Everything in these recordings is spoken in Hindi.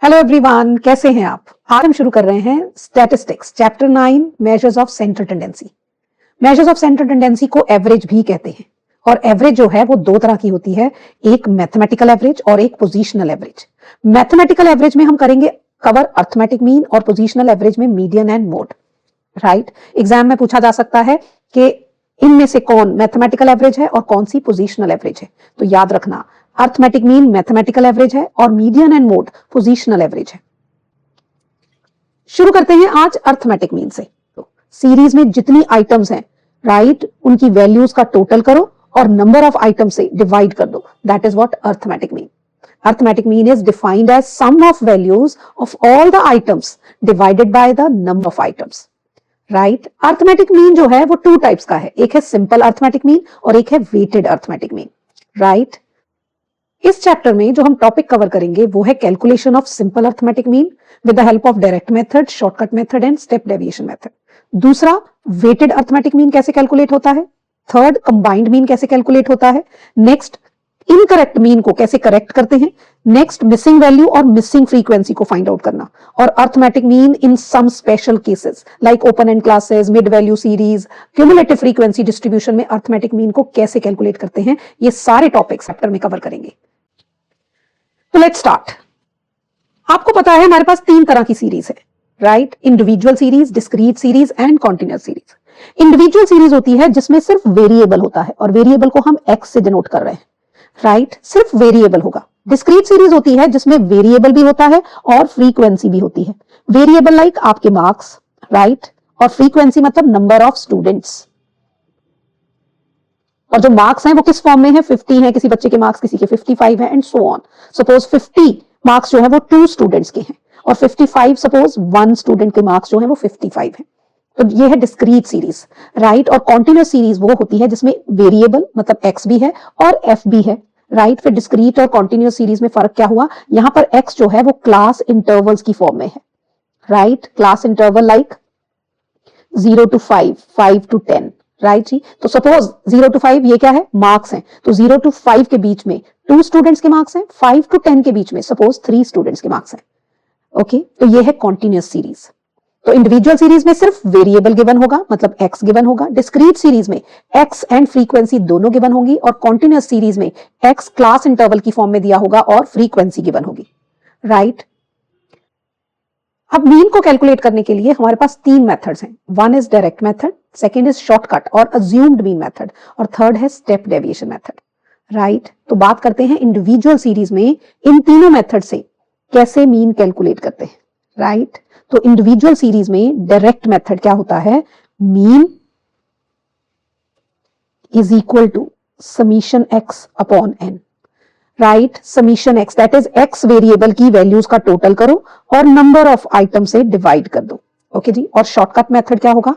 हेलो एवरीवन, कैसे हैं आप। आज हम शुरू कर रहे हैं statistics chapter 9 measures of central tendency. Measures of central tendency को एवरेज भी कहते हैं और एवरेज जो है वो दो तरह की होती है, एक मैथमेटिकल एवरेज और एक पोजीशनल एवरेज। मैथमेटिकल एवरेज में हम करेंगे कवर अर्थमेटिक मीन और पोजीशनल एवरेज में median and mode. Right, exam में पूछा जा सकता है कि इनमें से कौन मैथमेटिकल एवरेज है और कौन सी पोजीशनल एवरेज है। तो याद रखना, अर्थमेटिक मीन मैथमेटिकल एवरेज है और median and mode positional average है। शुरू करते हैं आज अर्थमेटिक मीन से। तो सीरीज में जितनी आइटम्स हैं, राइट, उनकी वैल्यूज का टोटल करो और नंबर ऑफ आइटम से डिवाइड कर दो। That is what arithmetic mean. Arithmetic mean is defined as sum of values of all the items divided by the number of items. Right, arithmetic mean जो है वो टू टाइप्स का है, एक है सिंपल अर्थमेटिक मीन और एक है वेटेड अर्थमेटिक मीन। राइट, इस चैप्टर में जो हम टॉपिक कवर करेंगे वो है calculation of simple arithmetic mean with the help of direct method, shortcut method and step deviation method. दूसरा, वेटेड अर्थमेटिक मीन कैसे कैलकुलेट होता है। थर्ड, कंबाइंड मीन कैसे कैलकुलेट होता है। नेक्स्ट, इनकरेक्ट मीन को कैसे करेक्ट करते हैं। नेक्स्ट, मिसिंग वैल्यू और मिसिंग फ्रीक्वेंसी को फाइंड आउट करना। और arithmetic mean in some special cases like open end classes, mid value series, cumulative frequency distribution में अर्थमेटिक मीन को कैसे कैलकुलेट करते हैं, ये सारे टॉपिक्स चैप्टर में कवर करेंगे। तो लेट्स स्टार्ट। आपको पता है हमारे पास तीन तरह की सीरीज है, right, individual series, discrete series and continuous series. Individual series होती है जिसमें सिर्फ वेरिएबल होता है और वेरिएबल को हम एक्स से डिनोट कर रहे हैं, राइट, सिर्फ वेरिएबल होगा। डिस्क्रीट सीरीज होती है जिसमें वेरिएबल भी होता है और फ्रीक्वेंसी भी होती है। वेरिएबल लाइक आपके मार्क्स, राइट, और फ्रीक्वेंसी मतलब नंबर ऑफ स्टूडेंट्स। और जो मार्क्स हैं वो किस फॉर्म में है, 50 है किसी बच्चे के मार्क्स, किसी के 55 है and so on. Suppose 50 marks जो है वो 2 स्टूडेंट्स के हैं और 55 सपोज 1 स्टूडेंट के मार्क्स जो है वो 55 है। तो ये है डिस्क्रीट सीरीज, राइट। और कॉन्टिन्यूअस सीरीज वो होती है जिसमें वेरिएबल मतलब एक्स भी है और एफ भी है, राइट। फिर डिस्क्रीट और कॉन्टिन्यूअस सीरीज में फर्क क्या हुआ, यहां पर एक्स जो है वो क्लास इंटरवल्स की फॉर्म में है, right. Class interval like 0 to 5, 5 to 10, right जी। तो सपोज 0 to 5 ये क्या है, मार्क्स हैं। तो 0 to 5 के बीच में 2 स्टूडेंट्स के मार्क्स हैं, 5 to 10 के बीच में सपोज 3 स्टूडेंट्स के मार्क्स हैं। ओके, तो ये है कॉन्टिन्यूअस सीरीज। तो इंडिविजुअल सीरीज में सिर्फ वेरिएबल गिवन होगा मतलब एक्स गिवन होगा। डिस्क्रीट सीरीज में एक्स एंड फ्रीक्वेंसी दोनों गिवन होगी और कॉन्टिन्यूअस सीरीज में एक्स क्लास इंटरवल की फॉर्म में दिया होगा और फ्रीक्वेंसी गिवन होगी, राइट। अब मीन को कैलकुलेट करने के लिए हमारे पास तीन मेथड्स हैं। One is direct method, second is shortcut और अज्यूम्ड मीन मेथड और थर्ड है स्टेप डेविएशन मेथड, राइट। तो बात करते हैं इंडिविजुअल सीरीज में इन तीनों मेथड से कैसे मीन कैलकुलेट करते हैं, राइट। तो इंडिविजुअल सीरीज में डायरेक्ट मेथड क्या होता है, mean is equal to summation X upon N, right. Summation X that is X variable की वैल्यूज का टोटल करो और नंबर ऑफ आइटम से डिवाइड कर दो। ओके जी। और शॉर्टकट मेथड क्या होगा,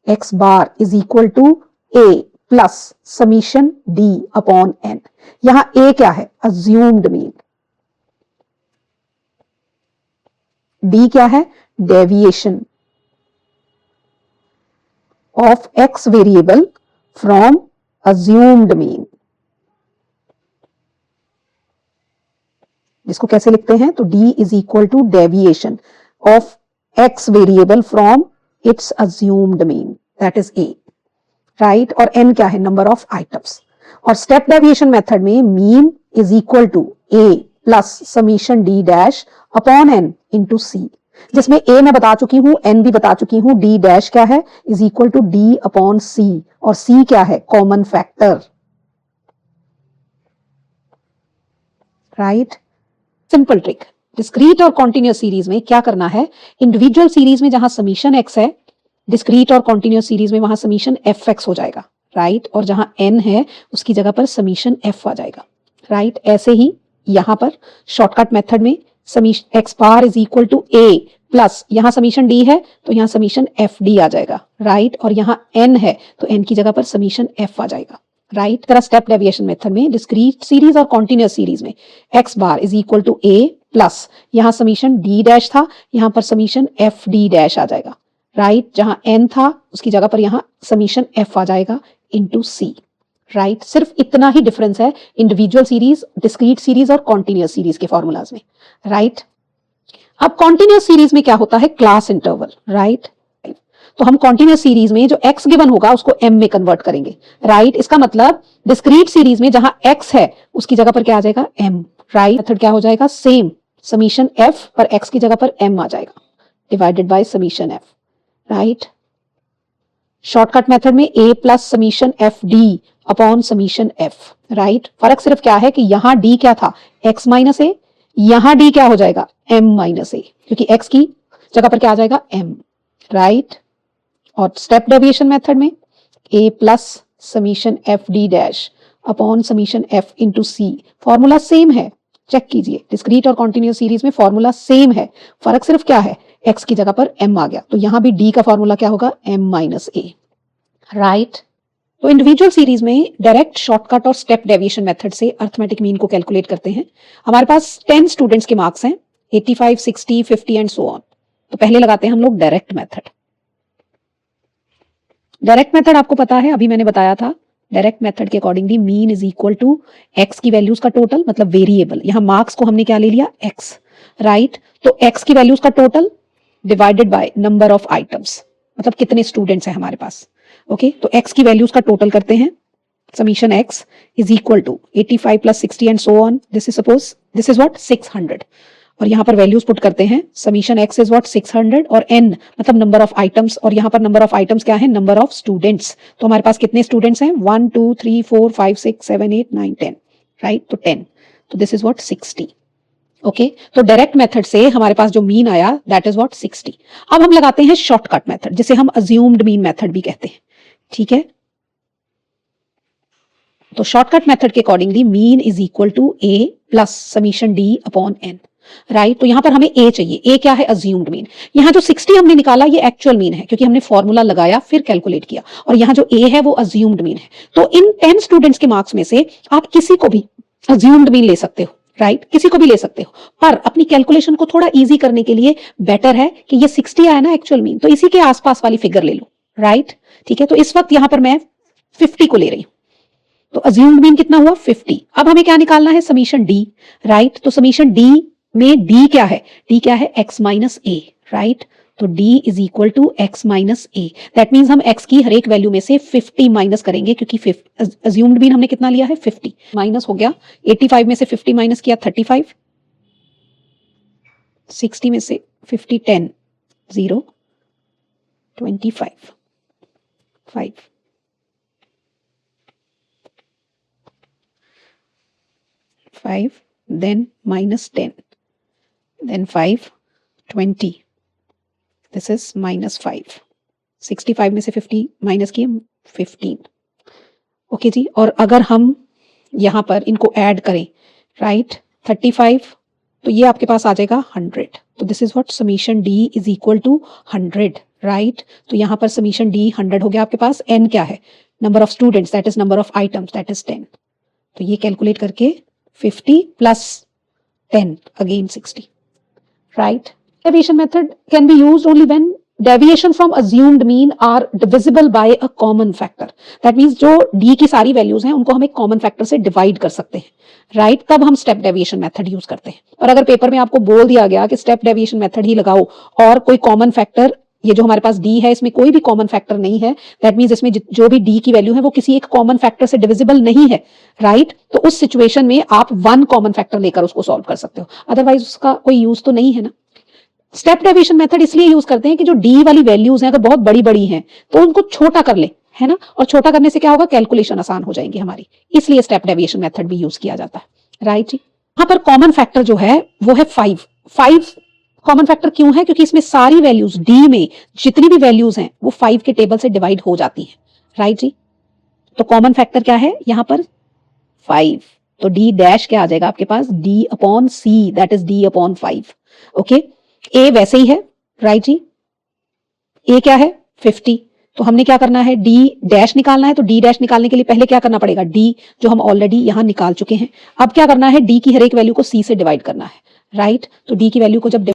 X bar is equal to A plus summation D upon N. यहां ए क्या है, अज्यूम्ड मीन, डी क्या है, deviation of x variable from assumed mean, जिसको कैसे लिखते हैं, तो d is equal to deviation of x variable from its assumed mean that is a, right. और n क्या है, नंबर ऑफ आइटम्स। और स्टेप डेविएशन मेथड में mean is equal to a plus summation d dash upon n into c, जिसमें a मैं बता चुकी हूं, n भी बता चुकी हूं, d डैश क्या है, is equal to d upon c और c क्या है, common factor, right. Simple trick, discrete और कॉन्टिन्यूअस सीरीज में क्या करना है, इंडिविजुअल सीरीज में जहां समीशन एक्स है, डिस्क्रीट और कॉन्टिन्यूअस सीरीज में वहां समीशन एफ एक्स हो जाएगा, राइट। और जहां एन है उसकी जगह पर समीशन एफ आ जाएगा, राइट। ऐसे ही यहां पर शॉर्टकट मेथड में summation x bar is equal to A plus यहां समीशन डी है तो यहां समीशन एफ डी आ जाएगा, राइट। और यहां एन है तो एन की जगह पर समीशन एफ आ जाएगा, राइट। तरह स्टेप डेविएशन मेथड में डिस्क्रीट सीरीज और कॉन्टिन्यूअस सीरीज में x bar is equal to A plus यहां समीशन डी डैश था, यहां पर समीशन एफ डी डैश आ जाएगा, राइट। जहां एन था उसकी जगह पर यहां समीशन एफ आ जाएगा इंटू सी, राइट। सिर्फ इतना ही डिफरेंस है इंडिविजुअल सीरीज, डिस्क्रीट सीरीज और कॉन्टिन्यूअस सीरीज के फॉर्मूलाज में, राइट। अब कॉन्टिन्यूस सीरीज में क्या होता है, क्लास इंटरवल, राइट। तो हम कॉन्टिन्यूस सीरीज में जो x गिवन होगा उसको m में कन्वर्ट करेंगे, राइट। इसका मतलब डिस्क्रीट सीरीज में जहां x है उसकी जगह पर क्या आ जाएगा, m, राइट। मेथड क्या हो जाएगा, सेम, समीशन f पर x की जगह पर m आ जाएगा, divided by summation f, right. Shortcut method में a plus summation F D upon summation f, right. फर्क सिर्फ क्या है कि यहां d क्या था, x माइनस a, यहां d क्या हो जाएगा, m माइनस a, क्योंकि x की जगह पर क्या आ जाएगा, m, राइट। और स्टेप डेविएशन मेथड में a plus summation F D dash upon summation f into c, formula same है, चेक कीजिए, डिस्क्रीट और कॉन्टिन्यूस सीरीज में फॉर्मूला सेम है, फर्क सिर्फ क्या है, x की जगह पर m आ गया, तो यहां भी d का फॉर्मूला क्या होगा, m माइनस a, राइट। तो इंडिविजुअल सीरीज में डायरेक्ट, शॉर्टकट और स्टेप डेविएशन मेथड से अर्थमेटिक मीन को कैलकुलेट करते हैं। हमारे पास 10 स्टूडेंट्स के मार्क्स हैं, 85, 60, 50 एंड सो ऑन। तो पहले लगाते हैं हम लोग डायरेक्ट मेथड। डायरेक्ट मेथड आपको पता है, अभी मैंने बताया था, डायरेक्ट मेथड के accordingly mean is equal to x की वैल्यूज का टोटल, मतलब वेरिएबल, यहां मार्क्स को हमने क्या ले लिया, एक्स, राइट। तो एक्स की वैल्यूज का total divided by number of items, मतलब कितने स्टूडेंट्स हैं हमारे पास, ओके। तो x की वैल्यूज का टोटल करते हैं, summation x is equal to 85 plus 60 and so on, this is suppose, this is what 600, और यहां पर वैल्यूज पुट करते हैं, समीशन x इज व्हाट 600 और n मतलब नंबर ऑफ आइटम्स, और यहां पर नंबर ऑफ आइटम्स क्या है, नंबर ऑफ स्टूडेंट्स। तो हमारे पास कितने स्टूडेंट्स हैं, 1 2 3 4 5 6 7 8 9 10, राइट। तो 10, तो दिस इज व्हाट 60, ओके। तो डायरेक्ट मेथड से हमारे पास जो मीन आया दैट इज व्हाट 60। अब हम लगाते हैं शॉर्टकट मेथड, जिसे हम अज्यूम्ड मीन मेथड भी कहते हैं, ठीक है। तो शॉर्टकट मेथड के accordingly mean is equal to a plus summation d upon n, right. तो यहां पर हमें a चाहिए, a क्या है, अज्यूम्ड मीन। यहां जो 60 हमने निकाला ये एक्चुअल मीन है, क्योंकि हमने फॉर्मूला लगाया फिर कैलकुलेट किया, और यहां जो a है वो अज्यूम्ड मीन है। तो इन 10 स्टूडेंट्स के मार्क्स में से आप किसी को भी अज्यूम्ड मीन ले सकते हो, राइट, किसी को भी ले सकते हो, पर अपनी कैलकुलेशन को थोड़ा इजी करने के लिए बेटर है कि ये 60 आया ना एक्चुअल मीन, तो इसी के आसपास वाली फिगर ले लो, राइट, ठीक है। तो इस वक्त यहां पर मैं 50 को ले रही हूं, तो अज्यूम्ड मीन कितना हुआ 50। अब हमें क्या निकालना है, समीशन डी, राइट। तो समीशन डी में डी क्या है, डी क्या है, x माइनस ए, राइट। तो d is equal to x minus a, that means हम x की हर एक वैल्यू में से 50 माइनस करेंगे, क्योंकि अज्यूम्ड मीन हमने कितना लिया है 50, माइनस हो गया 85 में से 50 माइनस किया 35, 60 में से 50 10 0 25 5 5 then minus 10 then 5 20, this is minus 5, 65 में से 50 माइनस किए 15, ओके जी। और अगर हम यहां पर इनको ऐड करें, राइट, 35, तो ये आपके पास आ जाएगा 100, तो this is what summation d is equal to 100, right. तो यहां पर समीशन डी 100 हो गया आपके पास, एन क्या है, number of students that is number of items that is 10, तो ये कैलकुलेट करके 50 plus 10 again 60, right. Deviation method can be used only when deviation from assumed mean are divisible by a common factor. That means जो d की सारी वैल्यूज हैं उनको हम एक कॉमन फैक्टर से डिवाइड कर सकते हैं, राइट, तब हम स्टेप डेविएशन मेथड यूज करते हैं। और अगर पेपर में आपको बोल दिया गया कि स्टेप डेविएशन मेथड ही लगाओ और कोई कॉमन फैक्टर, ये जो हमारे पास d है इसमें कोई भी कॉमन फैक्टर नहीं है, दैट मींस इसमें जो भी d की वैल्यू है वो किसी एक कॉमन फैक्टर से डिविजिबल नहीं है, राइट। तो उस सिचुएशन में आप वन कॉमन फैक्टर लेकर उसको सॉल्व कर सकते हो, अदरवाइज उसका कोई यूज तो नहीं है ना। स्टेप डेविएशन मेथड इसलिए यूज करते हैं कि जो d वाली वैल्यूज हैं अगर बहुत बड़ी बड़ी हैं तो उनको छोटा कर ले, है ना, और छोटा करने से क्या होगा, कैलकुलेशन आसान हो जाएंगी हमारी, इसलिए स्टेप डेविएशन मेथड भी यूज किया जाता है, राइट जी। यहां पर कॉमन फैक्टर जो है वो है 5 कॉमन फैक्टर क्यों है, क्योंकि इसमें सारी वैल्यूज d में जितनी भी वैल्यूज हैं वो 5 के टेबल से डिवाइड हो जाती हैं, राइट जी। तो कॉमन फैक्टर क्या है यहां पर 5, तो d डैश क्या आ जाएगा आपके पास, d upon c that is d upon 5, okay. a वैसे ही है, राइट जी, a क्या है 50, तो हमने क्या करना है, d डैश निकालना है, तो d डैश निकालने के लिए पहले क्या करना पड़ेगा, d जो हम ऑलरेडी यहां निकाल चुके हैं, अब क्या करना है, d की हर एक वैल्यू को c से डिवाइड करना है, राइट। तो d की वैल्यू को जब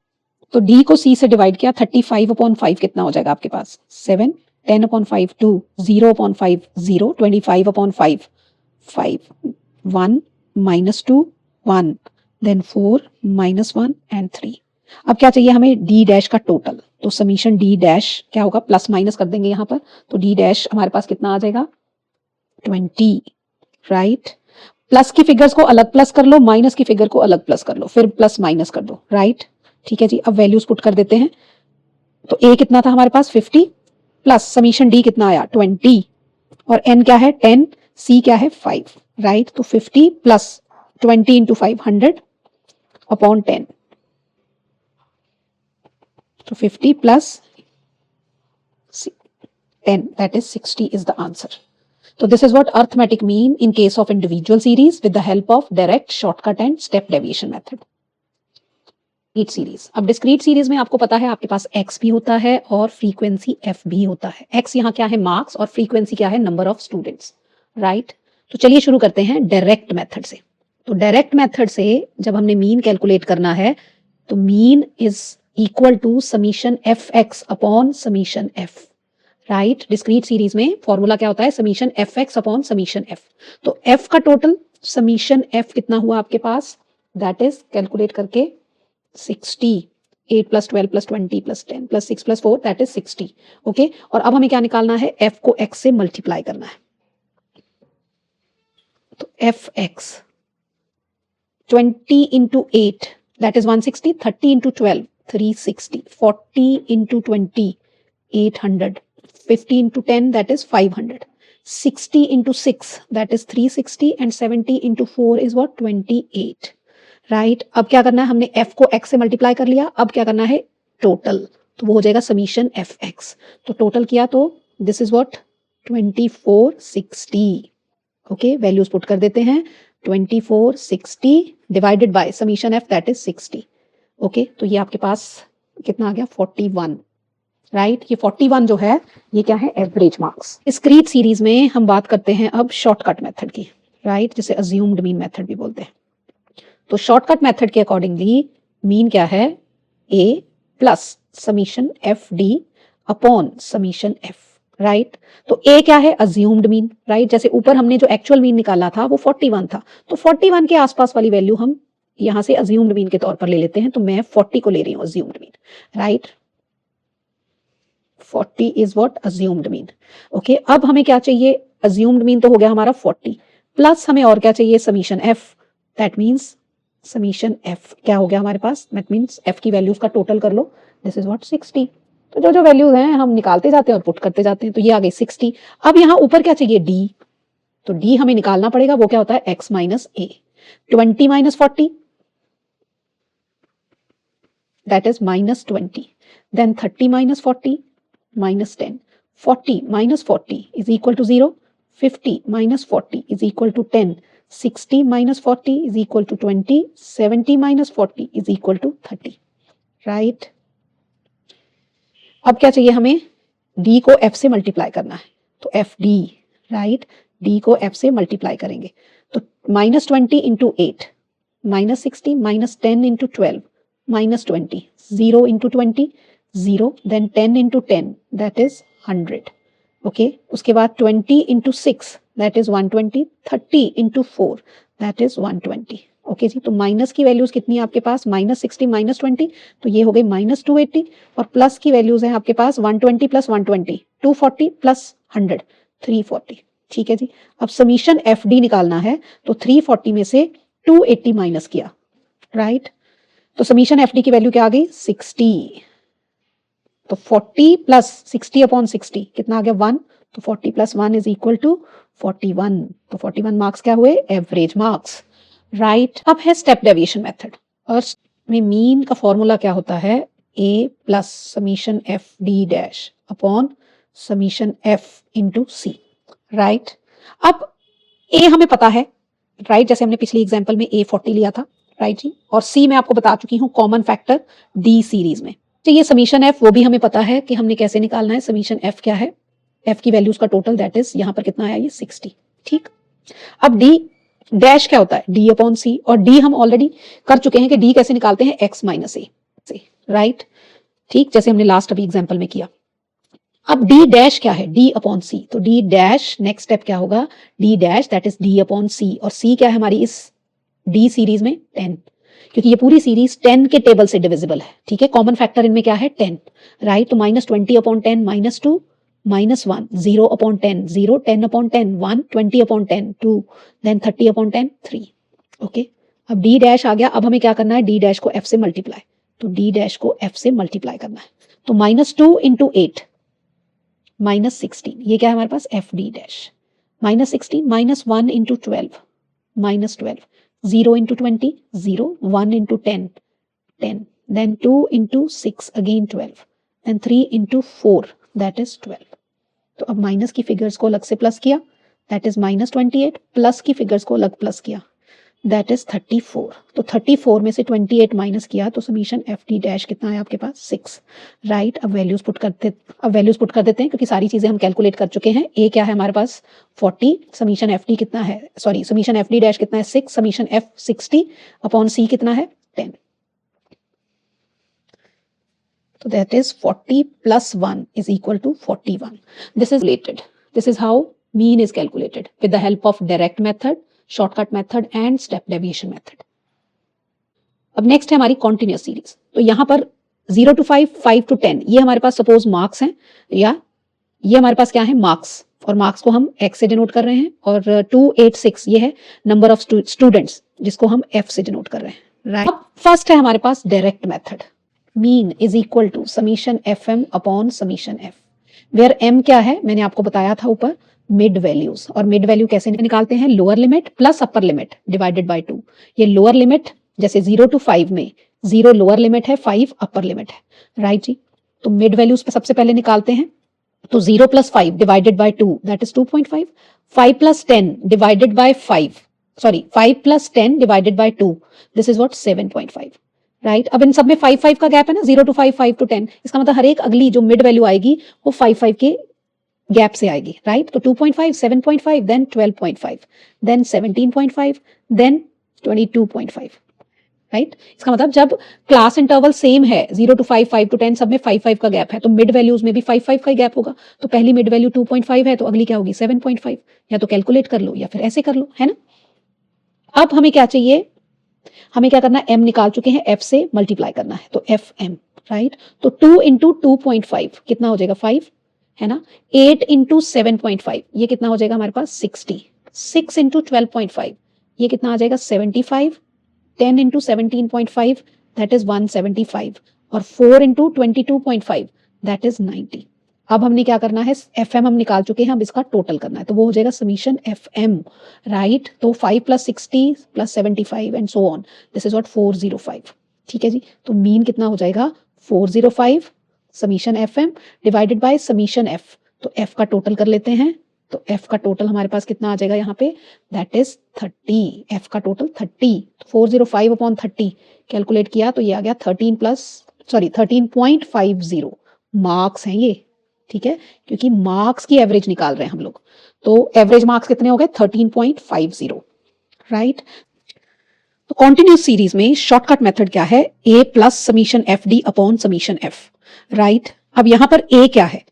तो d को c से डिवाइड किया, 35 अपॉन 5 कितना हो जाएगा आपके पास 7, 10 upon 5 2, 0 upon 5 0, 25 upon 5 5, 1 minus 2 1, then 4 minus 1 and 3, अब क्या चाहिए हमें, डी डैश का टोटल, तो समीशन डी डैश क्या होगा, प्लस माइनस कर देंगे यहाँ पर, तो डी डैश हमारे पास कितना आ जाएगा 20, राइट। प्लस की फिगर्स को अलग प्लस कर लो, माइनस की फिगर को अलग प्लस कर लो, फिर प्लस माइनस कर दो, राइट। ठीक है जी, अब वैल्यूज पुट कर देते हैं। तो ए कितना था हमारे पास 50 प्लस समीशन डी कितना आया 20 और एन क्या है 10, सी क्या है 5, राइट। तो 50 प्लस 20 इंटू 5 100 अपॉन 10, तो 50 plus 10 that is 60 is the answer. So this is what arithmetic mean in case of individual series with the help of direct, shortcut and step deviation method. Discrete series. अब discrete series में आपको पता है आपके पास x भी होता है और frequency f भी होता है। x यहाँ क्या है marks और frequency क्या है number of students, right? तो चलिए शुरू करते हैं direct method से। तो direct method से जब हमने mean calculate करना है तो mean is equal to summation fx upon summation f, right. Discrete series में फॉर्मूला क्या होता है, summation fx upon summation f। तो f का टोटल समीशन f कितना हुआ आपके पास, दैट इज कैलकुलेट करके 60, 8 plus 12 plus 20 plus 10 plus 6 plus 4 that is 60, okay. और अब हमें क्या निकालना है, f को x से मल्टीप्लाई करना है। तो fx 20 into 8 that is 160, 30 into 12 360, 40 into 20 800, 50 into 10 that is 500, 60 into 6 that is 360 and 70 into 4 is what 28, right। अब क्या करना है, हमने f को x से मल्टीप्लाई कर लिया, अब क्या करना है टोटल, तो वो हो जाएगा समीशन fx। तो टोटल किया तो this is what 2460, okay. Values put कर देते हैं 2460 divided by summation f that is 60, okay. तो ये आपके पास कितना आ गया 41, राइट। ये 41 जो है ये क्या है एवरेज मार्क्स। डिस्क्रीट सीरीज में हम बात करते हैं अब शॉर्टकट मेथड की, राइट, जिसे अज्यूम्ड मीन मेथड भी बोलते हैं। तो शॉर्टकट मेथड के अकॉर्डिंगली मीन क्या है, a plus summation F D upon summation F, right. तो a क्या है अज्यूम्ड मीन, राइट। जैसे ऊपर हमने जो एक्चुअल मीन निकाला था वो 41 था, तो 41 के आसपास वाली वैल्यू हम यहां से अज्यूम्ड मीन के तौर पर ले लेते हैं। तो मैं 40 को ले रही हूं assumed mean, right. 40 is what assumed mean, okay. अब हमें क्या चाहिए, अज्यूम्ड मीन तो हो गया हमारा 40 प्लस हमें और क्या चाहिए summation F, that means summation F क्या हो गया हमारे पास, दैट मींस एफ की वैल्यूज का टोटल कर लो, दिस इज व्हाट 60। तो जो जो वैल्यूज हैं हम निकालते जाते हैं और पुट करते जाते हैं, तो ये आ गई 60। अब यहाँ ऊपर क्या चाहिए डी, तो डी हमें निकालना पड़ेगा, वो क्या होता है x minus A. 20 minus 40 that is minus 20, then 30 minus 40 minus 10, 40 minus 40 is equal to 0, 50 minus 40 is equal to 10, 60 minus 40 is equal to 20, 70 minus 40 is equal to 30, right। अब क्या चाहिए हमें, d को f से मल्टीप्लाई करना है, तो एफ डी, राइट, d को f से मल्टीप्लाई करेंगे तो minus 20 into 8 minus 60 minus 10 into 12 minus 20, 0 into 20, 0, then 10 into 10, that is 100, okay। उसके बाद 20 into 6, that is 120, 30 into 4, that is 120, okay जी। तो माइनस की वैल्यूज कितनी है आपके पास, माइनस 60 माइनस 20, तो ये हो गई माइनस 280, और प्लस की वैल्यूज है आपके पास 120 प्लस 120, 240 प्लस 100, 340, ठीक है जी। अब समीशन एफ डी निकालना है, तो 340 में से 280 माइनस किया, राइट। तो समीशन एफ डी की वैल्यू क्या आ गई 60, तो 40 प्लस 60 अपॉन 60 कितना आ गया 1, तो 40 प्लस 1 इज इक्वल टू 41, तो 41 मार्क्स क्या हुए एवरेज मार्क्स, राइट। अब है स्टेप डेविएशन मेथड, और में मीन का फॉर्मूला क्या होता है, a plus summation F D dash upon summation F into C, right. अब a हमें पता है, राइट, जैसे हमने पिछली एग्जाम्पल में a 40 लिया था, राइट जी, और सी मैं आपको बता चुकी हूँ कॉमन फैक्टर डी सीरीज में। तो ये समीशन एफ वो भी हमें पता है कि हमने कैसे निकालना है, समीशन एफ क्या है, एफ की वैल्यूज का टोटल दैट इज यहाँ पर कितना आया ये 60, ठीक। अब डी डैश क्या होता है, डी अपॉन सी, और डी हम ऑलरेडी कर चुके हैं कि डी कैसे निकालते हैं एक्स माइनस ए से, राइट, ठीक, जैसे हमने लास्ट अभी एग्जाम्पल में किया। अब डी डैश क्या है, डी अपॉन सी, तो डी डैश नेक्स्ट स्टेप क्या होगा, D dash that is D upon C, और सी क्या है हमारी इस डी सीरीज में 10, क्योंकि ये पूरी सीरीज 10 के टेबल से डिविजिबल है, ठीक है। कॉमन फैक्टर इनमें क्या है 10, राइट। तो -20/10 -2 -1, 0/10 0, 10/10 1, 20/10 2, देन 30/10 3, ओके। अब डी डैश आ गया, अब हमें क्या करना है, डी डैश को एफ से मल्टीप्लाई, तो डी डैश को एफ से मल्टीप्लाई करना है। तो -2 × 8 -16, ये क्या है हमारे पास F D dash, -16 -1 × 12 -12, 0 × 20 0, 1 × 10 10, then 2 × 6 again 12, then 3 × 4 that is 12। तो अब माइनस की फिगर्स को अलग से प्लस किया, दैट इज -28, प्लस की फिगर्स को अलग प्लस किया, दैट इज 34। तो 34 में से 28 माइनस किया तो समीशन एफ डी डैश कितना है आपके पास 6, राइट। अब वैल्यूज पुट कर देते हैं क्योंकि सारी चीजें हम कैलकुलेट कर चुके हैं। ए क्या है हमारे पास 40, समीशन एफ डी कितना है, sorry summation F D dash कितना है 6, समीशन एफ 60 अपॉन सी कितना है 10। So that is 40 plus 1 is equal to 41. This is related. This is how mean is calculated with the help of direct method, shortcut method and step deviation method. अब नेक्स्ट है हमारी कॉन्टिन्यूस सीरीज। तो यहाँ पर 0 to 5, 5 to 10 ये हमारे पास सपोज मार्क्स हैं, या ये हमारे पास क्या है मार्क्स, और मार्क्स को हम x से डिनोट कर रहे हैं, और 2 8 6 ये है नंबर ऑफ स्टूडेंट्स जिसको हम f से डिनोट कर रहे हैं, राइट। अब फर्स्ट है हमारे पास direct method, mean is equal to summation F M upon summation F, where M क्या है मैंने आपको बताया था ऊपर, मिड वैल्यूज। और मिड वैल्यू कैसे निकालते हैं, lower limit plus upper limit divided by 2। ये लोअर लिमिट जैसे 0 to 5 में 0 लोअर लिमिट है, 5 अपर लिमिट है, राइट जी। तो मिड वैल्यूज पे सबसे पहले निकालते हैं, तो 0 + 5 divided by 2 that is 2.5, 5 + 10 divided by 5 + 10 divided by 2 this is what 7.5, right. अब इन सब में 5 5 का गैप है ना, 0 to 5 5 to 10, इसका मतलब हर एक अगली जो मिड वैल्यू आएगी वो 5 5 के गैप से आएगी, राइट। तो 2.5 7.5 देन 12.5 देन 17.5 देन 22.5, राइट। इसका मतलब जब क्लास इंटरवल सेम है 0 to 5 5 to 10 सब में 5 5 का गैप है, तो मिड वैल्यूज में भी 5 5 का ही गैप होगा। तो पहली मिड वैल्यू 2.5 है तो अगली क्या होगी 7.5, या तो कैलकुलेट कर लो या फिर ऐसे कर लो, है ना। अब हमें क्या चाहिए, हमें क्या करना है, m निकाल चुके हैं, f से मल्टीप्लाई करना है, तो एफ एम, राइट। तो 2 × 2.5 कितना हो जाएगा 5, है ना। 8 × 7.5 ये कितना हो जाएगा हमारे पास 60, 6 × 12.5 ये कितना आ जाएगा 75, 10 × 17.5 दैट इज 175, और 4 × 22.5 दैट इज 90। अब हमने क्या करना है, एफ एम हम निकाल चुके हैं, अब इसका टोटल करना है, तो वो हो जाएगा समीशन एफ एम, राइट। तो 5 + 60 + 75 and so on this is what 405, ठीक है जी। तो मीन कितना हो जाएगा 405 summation F m divided by summation f. तो एफ का टोटल कर लेते हैं, तो एफ का टोटल हमारे पास कितना आ जाएगा यहाँ पे दैट इज 30, एफ का टोटल 30, 405/30 कैलकुलेट किया तो ये आ गया 13.50 मार्क्स हैं ये, ठीक है, क्योंकि मार्क्स की एवरेज निकाल रहे हैं हम लोग। तो एवरेज मार्क्स कितने हो गए 13.50, राइट। तो कॉन्टिन्यूस सीरीज में शॉर्टकट मेथड क्या है, a plus summation F D upon summation F, right. अब यहां पर a क्या है,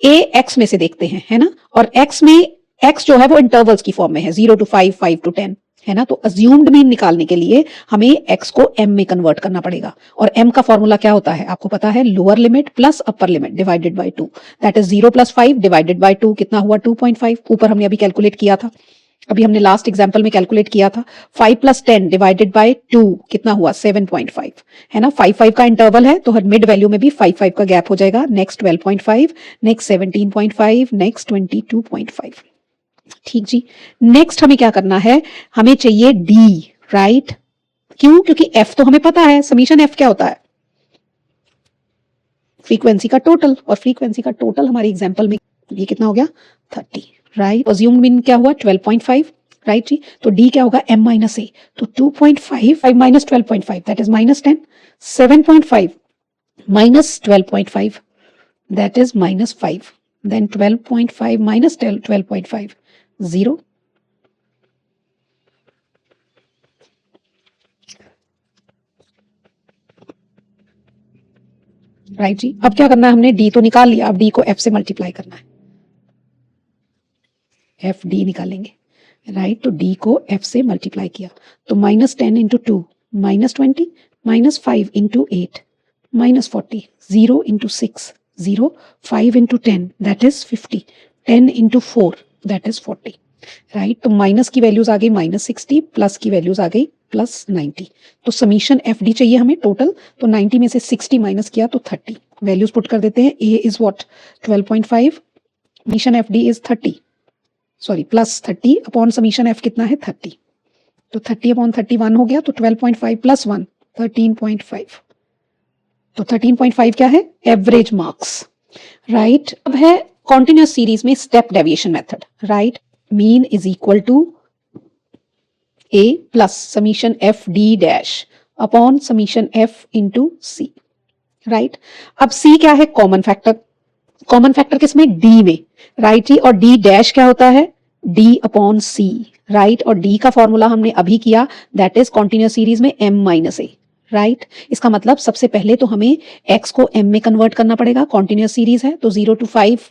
a x में से देखते हैं, है ना, और x में x जो है वो इंटरवल्स की फॉर्म में है 0 to 5 5 to 10, है ना। तो अज्यूम्ड मीन निकालने के लिए हमें x को m में कन्वर्ट करना पड़ेगा, और m का फॉर्मूला क्या होता है आपको पता है, lower limit plus upper limit divided by 2 that is 0 + 5 divided by 2 कितना हुआ 2.5, ऊपर हमने अभी कैलकुलेट किया था, अभी हमने लास्ट एग्जांपल में कैलकुलेट किया था। 5 + 10 डिवाइडेड बाय 2 कितना हुआ 7.5, है ना। 5 5 का इंटरवल है तो हर मिड वैल्यू में भी 5 5 का गैप हो जाएगा, नेक्स्ट 12.5, नेक्स्ट 17.5, नेक्स्ट 22.5, ठीक जी। नेक्स्ट हमें क्या करना है, हमें चाहिए डी, राइट। क्यों, क्योंकि एफ तो हमें पता है, समीशन एफ क्या होता है फ्रीक्वेंसी का टोटल, और फ्रीक्वेंसी का टोटल हमारी एग्जांपल में ये कितना हो गया 30, राइट। अज्यूम्ड मीन क्या हुआ 12.5, राइट जी। तो डी क्या होगा m - a, तो 2.5 5 - 12.5 that is -10, 7.5 - 12.5 that is -5, then 12.5 - 12.5 0, right जी। अब क्या करना है, हमने डी तो निकाल लिया, अब डी को एफ से मल्टीप्लाई करना है, एफ डी निकालेंगे, राइट। तो डी को एफ से मल्टीप्लाई किया तो -10 × 2 -20, -5 into 8, -40, 0 into 6, 0, 5 into 10, that is 50, 10 into 4, that is 40, right. तो माइनस की वैल्यूज आ गई -60, प्लस की वैल्यूज आ गई +90। तो समीशन एफ डी चाहिए हमें टोटल, तो 90 में से 60 माइनस किया तो 30। वैल्यूज पुट कर देते हैं। A is what 12.5, summation F D is 30, sorry +30 upon summation F कितना है 30, तो 30 अपॉन 31 हो गया, तो 12.5 + 1 13.5। तो 13.5 क्या है एवरेज मार्क्स, राइट। अब है कॉन्टिन्यूअस सीरीज में step deviation method, right. Mean is equal to A plus summation F D dash upon summation F into C, right. अब सी क्या है कॉमन फैक्टर, कॉमन फैक्टर किसमें डी में, राइट जी। और डी डैश क्या होता है डी अपॉन सी, राइट। और डी का फॉर्मूला हमने अभी किया, दैट इज कॉन्टिन्यूअस सीरीज में m माइनस ए, राइट। इसका मतलब सबसे पहले तो हमें x को m में कन्वर्ट करना पड़ेगा, कॉन्टिन्यूअस सीरीज है तो 0 to 5,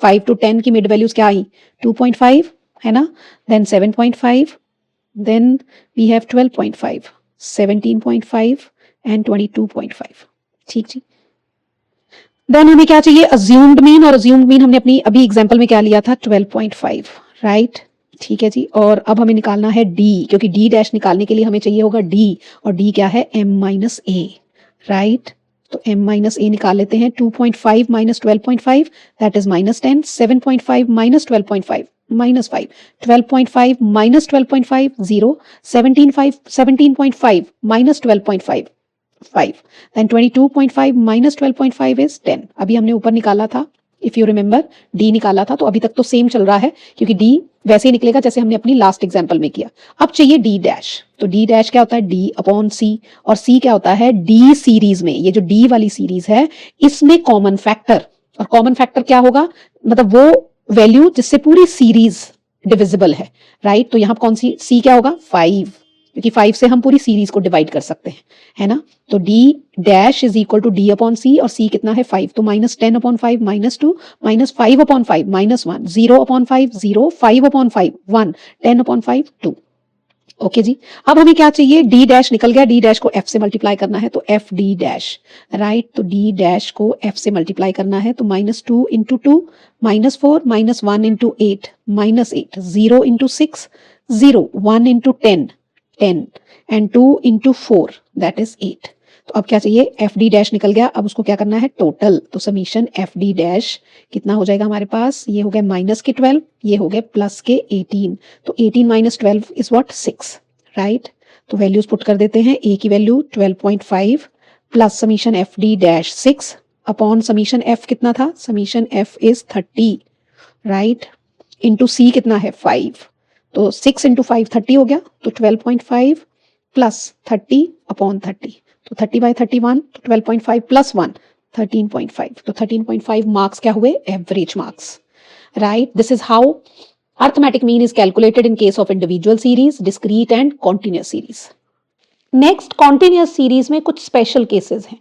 5 to 10 की मिड वैल्यूज क्या आई 2.5 है ना, then 7.5, then we have 12.5, 17.5 and 22.5, ठीक जी। देन हमें क्या चाहिए अज्यूम्ड मीन, और अज्यूम्ड मीन हमने अपनी अभी एग्जांपल में क्या लिया था 12.5, राइट, ठीक है जी। और अब हमें निकालना है डी, क्योंकि डी डैश निकालने के लिए हमें चाहिए होगा डी, और डी क्या है m माइनस ए, राइट। तो m माइनस ए निकाल लेते हैं, 2.5 minus 12.5 that is -10, 7.5 minus 12.5 -5, 12.5 minus 12.5 0, 17.5 minus 12.5 5, then 22.5 minus 12.5 is 10। अभी हमने ऊपर निकाला था, इफ यू रिमेंबर d निकाला था, तो अभी तक तो सेम चल रहा है क्योंकि d वैसे ही निकलेगा जैसे हमने अपनी लास्ट एग्जांपल में किया। अब चाहिए d डैश, तो d डैश क्या होता है d अपॉन c, और c क्या होता है d सीरीज में, ये जो d वाली सीरीज है इसमें कॉमन फैक्टर, और कॉमन फैक्टर क्या होगा मतलब वो वैल्यू जिससे पूरी सीरीज डिविजिबल है, राइट। तो यहाँ कौन सी c क्या होगा 5, क्योंकि 5 से हम पूरी सीरीज को डिवाइड कर सकते हैं, है ना। तो d dash is equal to d upon c, और c कितना है 5, तो -10 upon 5 -2, -5 upon 5 -1, 0 upon 5 0, 5 upon 5 1, 10 upon 5 2। Okay जी। अब हमें क्या चाहिए d डैश निकल गया, d डैश को f से मल्टीप्लाई करना है, तो f d डैश, राइट। तो d डैश को f से मल्टीप्लाई करना है, तो -2 into 2, -4, -1 into 8, -8, 0 into 6 0, 1 into 10 10 and 2 into 4 that is 8। तो अब क्या चाहिए एफ डी डैश निकल गया, अब उसको क्या करना है टोटल, तो समीशन एफ डी डैश कितना हो जाएगा हमारे पास, ये हो गया माइनस के 12, ये हो गया प्लस के 18, तो 18 माइनस 12 इज व्हाट 6, राइट। तो वैल्यूज पुट कर देते हैं, ए की value 12.5 plus summation F D dash 6 upon summation F कितना था, summation F is 30, right, into C कितना है 5, तो 6 इंटू 5 30 हो गया, तो 12.5 प्लस 30 अपॉन 30, तो 30/31, तो 12.5 प्लस 1 13.5, तो 13.5 मार्क्स क्या हुए average marks, right. This is how arithmetic mean is calculated in case of individual series, discrete and continuous series. Next continuous series में कुछ स्पेशल केसेस हैं।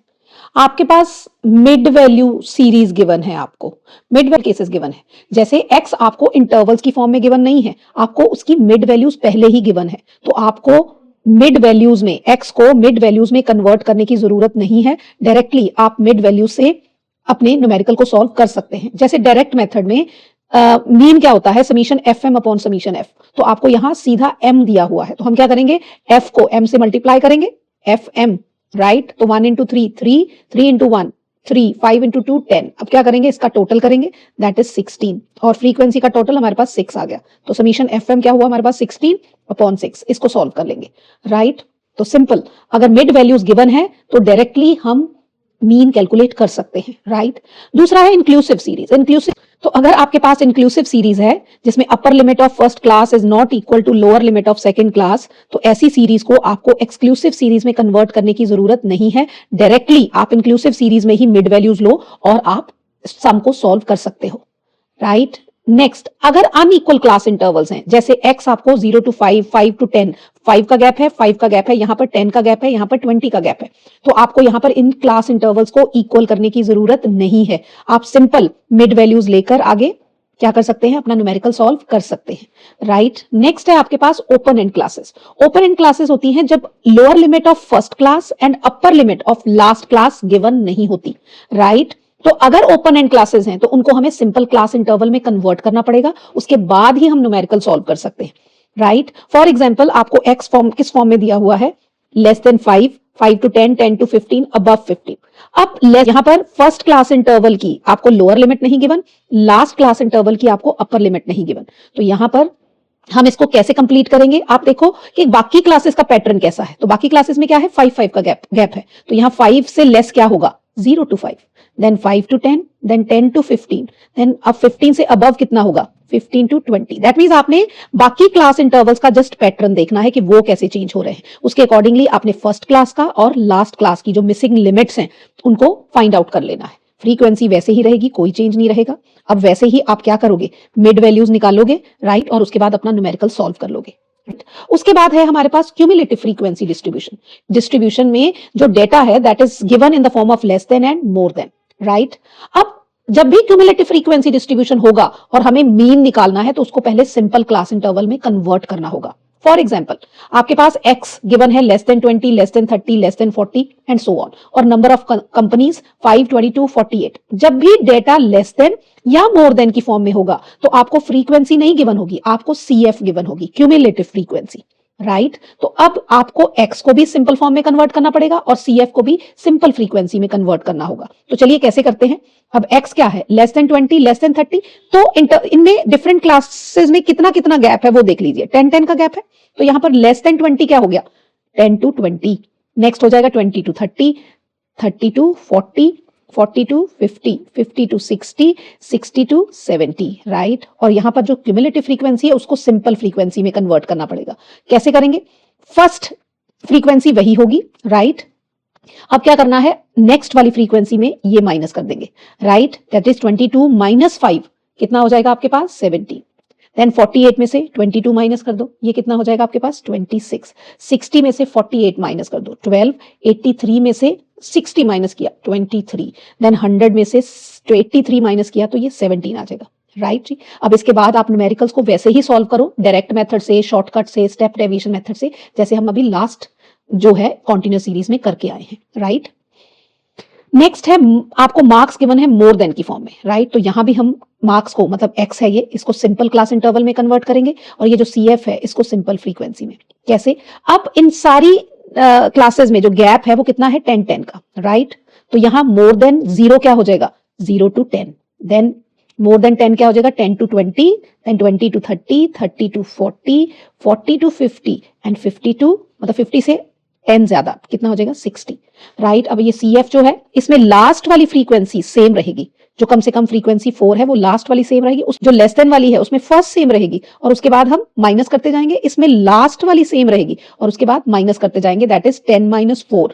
आपके पास मिड वैल्यू सीरीज गिवन है, आपको मिड वैल्यू केसेस गिवन है, जैसे x आपको इंटरवल्स की फॉर्म में गिवन नहीं है, आपको उसकी मिड वैल्यूज पहले ही गिवन है, तो आपको मिड वैल्यूज में x को मिड वैल्यूज में कन्वर्ट करने की जरूरत नहीं है, डायरेक्टली आप मिड वैल्यू से अपने न्यूमेरिकल को सॉल्व कर सकते हैं। जैसे डायरेक्ट मेथड में मीन क्या होता है summation F M upon summation f, तो आपको यहां सीधा m दिया हुआ है, तो हम क्या करेंगे f को m से मल्टीप्लाई करेंगे, एफ एम, राइट। तो 1 इंटू 3 3, 3 इंटू 1 3, 5 इंटू 2 10। अब क्या करेंगे इसका टोटल करेंगे, दैट इज 16, और फ्रीक्वेंसी का टोटल हमारे पास 6 आ गया, तो समीशन एफ एम क्या हुआ हमारे पास 16 अपॉन 6, इसको सॉल्व कर लेंगे, राइट। तो सिंपल, अगर मिड वैल्यूज गिवन है तो डायरेक्टली हम मीन कैलकुलेट कर सकते हैं, राइट। दूसरा है इंक्लूसिव सीरीज। इंक्लूसिव, तो अगर आपके पास इंक्लूसिव सीरीज है जिसमें upper limit of first class is not equal to lower limit of second class, तो ऐसी सीरीज को आपको एक्सक्लूसिव सीरीज में कन्वर्ट करने की जरूरत नहीं है, डायरेक्टली आप इंक्लूसिव सीरीज में ही मिड वैल्यूज लो और आप सम को सॉल्व कर सकते हो, राइट। नेक्स्ट, अगर अनइक्वल क्लास इंटरवल्स हैं, जैसे x आपको 0 to 5, 5 to 10, 5 का गैप है, 5 का गैप है, यहाँ पर 10 का गैप है, यहाँ पर 20 का गैप है, तो आपको यहाँ पर इन क्लास इंटरवल्स को इक्वल करने की जरूरत नहीं है, आप सिंपल मिड वैल्यूज लेकर आगे क्या कर सकते हैं, अपना न्यूमेरिकल सॉल्व कर सकते हैं, राइट। नेक्स्ट है आपके पास open end classes. Open end classes होती हैं जब lower limit of first class and upper limit of last class given नहीं होती, राइट। तो अगर ओपन एंड क्लासेस हैं तो उनको हमें सिंपल क्लास इंटरवल में कन्वर्ट करना पड़ेगा, उसके बाद ही हम न्यूमेरिकल सॉल्व कर सकते हैं, राइट। फॉर एग्जाम्पल आपको एक्स फॉर्म किस फॉर्म में दिया हुआ है, less than 5, 5 to 10, 10 to 15, above 15। अब यहां पर फर्स्ट क्लास इंटरवल की आपको लोअर लिमिट नहीं गिवन, लास्ट क्लास इंटरवल की आपको अपर लिमिट नहीं गिवन। तो यहां पर हम इसको कैसे कंप्लीट करेंगे, आप देखो कि बाकी क्लासेस का पैटर्न कैसा है। तो बाकी क्लासेस में क्या है, 5 का गैप है। तो यहां 5 से लेस क्या होगा, 0 to 5, then 5 to 10, then 10 to 15, then अब 15 से अबव कितना होगा, 15 to 20। दैट मींस आपने बाकी क्लास इंटरवल्स का जस्ट पैटर्न देखना है कि वो कैसे चेंज हो रहे हैं, उसके अकॉर्डिंगली आपने फर्स्ट क्लास का और लास्ट क्लास की जो मिसिंग लिमिट्स हैं उनको फाइंड आउट कर लेना है। फ्रीक्वेंसी वैसे ही रहेगी, कोई चेंज नहीं रहेगा। अब वैसे ही आप क्या करोगे, मिड वैल्यूज निकालोगे, राइट, और उसके बाद अपना न्यूमेरिकल सॉल्व कर लोगे। उसके बाद है हमारे पास क्यूमुलेटिव फ्रीक्वेंसी डिस्ट्रीब्यूशन। डिस्ट्रीब्यूशन में जो डेटा है that is given in the form of less than and more than, right. अब जब भी क्यूमुलेटिव फ्रीक्वेंसी डिस्ट्रीब्यूशन होगा और हमें मीन निकालना है तो उसको पहले सिंपल क्लास इंटरवल में कन्वर्ट करना होगा। फॉर एग्जाम्पल आपके पास x गिवन है less than 20, less than 30, less than 40 and so on, और नंबर ऑफ कंपनीज 5, 22, 48। जब भी डेटा लेस देन या मोर देन की फॉर्म में होगा तो आपको फ्रीक्वेंसी नहीं गिवन होगी, आपको CF गिवन होगी, क्यूमुलेटिव फ्रीक्वेंसी, राइट। तो अब आपको x को भी सिंपल फॉर्म में कन्वर्ट करना पड़ेगा और CF को भी सिंपल फ्रीक्वेंसी में कन्वर्ट करना होगा। तो चलिए कैसे करते हैं। अब x क्या है, लेस देन 20, लेस देन 30। तो इनमें डिफरेंट क्लासेस में कितना कितना गैप है वो देख लीजिए, 10 का गैप है। तो यहां पर लेस देन 20 क्या हो गया, 10 to 20। नेक्स्ट हो जाएगा 20 to 30, 30 to 40, 40 to 50, 50 to 60, 60 to 70, right. और यहां पर जो क्यूमुलेटिव फ्रीक्वेंसी है उसको सिंपल फ्रीक्वेंसी में कन्वर्ट करना पड़ेगा। कैसे करेंगे, फर्स्ट फ्रीक्वेंसी वही होगी, राइट। अब क्या करना है, नेक्स्ट वाली फ्रीक्वेंसी में ये माइनस कर देंगे, राइट। दैट इज 22 माइनस 5 कितना हो जाएगा आपके पास, 70। देन 48 में से 22 माइनस कर दो, ये कितना हो जाएगा आपके पास, 26। 60 में से 48 माइनस कर दो, 12। 83 में से 60 माइनस किया, 23। देन 100 में से 83 माइनस किया तो ये 17 आ जाएगा, राइट जी। अब इसके बाद आप न्यूमेरिकल्स को वैसे ही सॉल्व करो, डायरेक्ट मेथड से, शॉर्टकट से, स्टेप डेविएशन मेथड से, जैसे हम अभी लास्ट जो है कॉन्टिन्यूस सीरीज में करके आए हैं, राइट। नेक्स्ट है आपको मार्क्स गिवन है मोर देन की फॉर्म में, राइट। तो यहां भी हम मार्क्स को, मतलब x है ये, इसको सिंपल क्लास इंटरवल में कन्वर्ट करेंगे और ये जो CF है इसको सिंपल फ्रीक्वेंसी में। कैसे, अब इन सारी क्लासेस में जो गैप है वो कितना है, 10 का, राइट। तो यहां मोर देन 0 क्या हो जाएगा, 0 to 10। देन मोर देन 10 क्या हो जाएगा, 10 to 20, then 20 to 30, 30 to 40, 40 to 50 and 50 to, मतलब 50 से 10 ज्यादा कितना हो जाएगा, 60, राइट। अब ये CF जो है इसमें लास्ट वाली फ्रीक्वेंसी सेम रहेगी, जो कम से कम फ्रीक्वेंसी 4 है वो लास्ट वाली सेम रहेगी, उस जो लेस देन वाली है उसमें फर्स्ट सेम रहेगी और उसके बाद हम माइनस करते जाएंगे, इसमें लास्ट वाली सेम रहेगी और उसके बाद माइनस करते जाएंगे। That is 10 minus 4,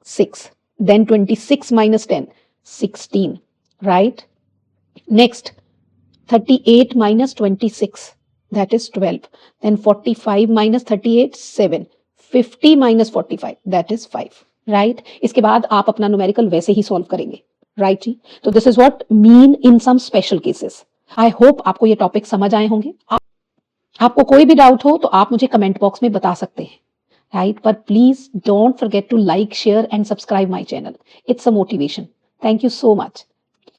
6, then 26 minus 10, 16, right. Next 38 minus 26, that is 12, then 45 minus 38, 7, 50 minus 45, that is 5, right। इसके बाद आप अपना न्यूमेरिकल वैसे ही सॉल्व करेंगे, राइट जी। तो this is what mean in some special cases. I hope आपको ये टॉपिक समझ आए होंगे। आपको कोई भी डाउट हो तो आप मुझे कमेंट बॉक्स में बता सकते हैं, राइट। पर please don't forget to like, share and subscribe my channel, it's a motivation. Thank you so much.